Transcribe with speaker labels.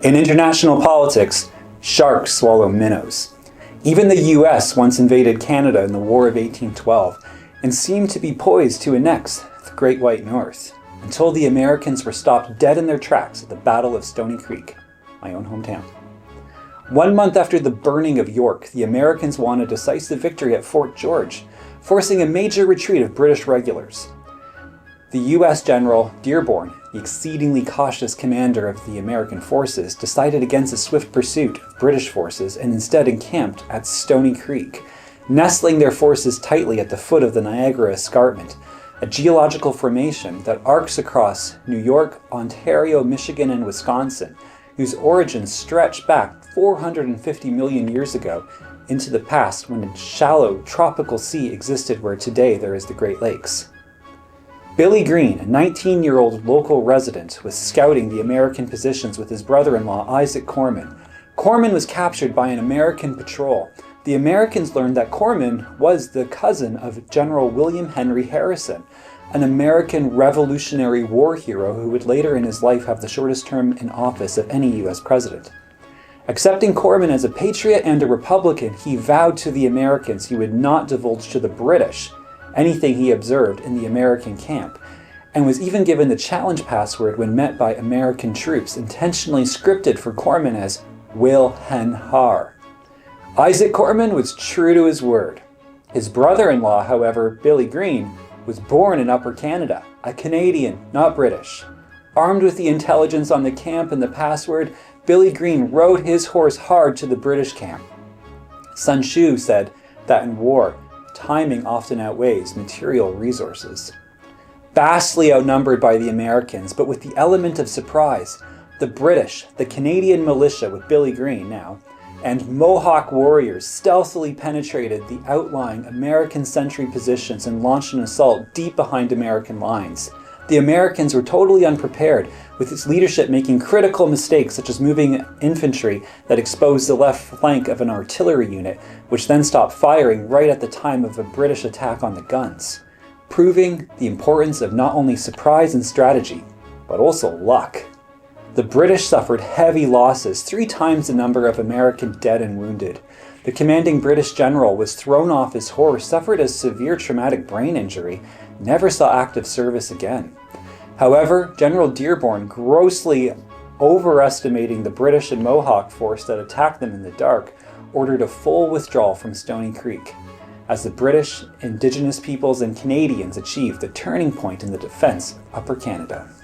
Speaker 1: In international politics, sharks swallow minnows. Even the US once invaded Canada in the War of 1812 and seemed to be poised to annex the Great White North, until the Americans were stopped dead in their tracks at the Battle of Stoney Creek, my own hometown. 1 month after the burning of York, the Americans won a decisive victory at Fort George, forcing a major retreat of British regulars. The US General Dearborn, the exceedingly cautious commander of the American forces, decided against a swift pursuit of British forces and instead encamped at Stoney Creek, nestling their forces tightly at the foot of the Niagara Escarpment, a geological formation that arcs across New York, Ontario, Michigan, and Wisconsin, whose origins stretch back 450 million years ago into the past when a shallow tropical sea existed where today there is the Great Lakes. Billy Green, a 19-year-old local resident, was scouting the American positions with his brother-in-law Isaac Corman. Corman was captured by an American patrol. The Americans learned that Corman was the cousin of General William Henry Harrison, an American Revolutionary War hero who would later in his life have the shortest term in office of any US president. Accepting Corman as a patriot and a Republican, he vowed to the Americans he would not divulge to the British anything he observed in the American camp, and was even given the challenge password when met by American troops, intentionally scripted for Corman as Will Hen Har. Isaac Corman was true to his word. His brother-in-law, however, Billy Green, was born in Upper Canada, a Canadian, not British. Armed with the intelligence on the camp and the password, Billy Green rode his horse hard to the British camp. Sun Tzu said that in war, timing often outweighs material resources. Vastly outnumbered by the Americans, but with the element of surprise, the British, the Canadian militia with Billy Green now, and Mohawk warriors stealthily penetrated the outlying American sentry positions and launched an assault deep behind American lines. The Americans were totally unprepared, with its leadership making critical mistakes such as moving infantry that exposed the left flank of an artillery unit, which then stopped firing right at the time of a British attack on the guns, proving the importance of not only surprise and strategy, but also luck. The British suffered heavy losses, 3 times the number of American dead and wounded. The commanding British general was thrown off his horse, suffered a severe traumatic brain injury, never saw active service again. However, General Dearborn, grossly overestimating the British and Mohawk force that attacked them in the dark, ordered a full withdrawal from Stoney Creek, as the British, Indigenous peoples, and Canadians achieved the turning point in the defense of Upper Canada.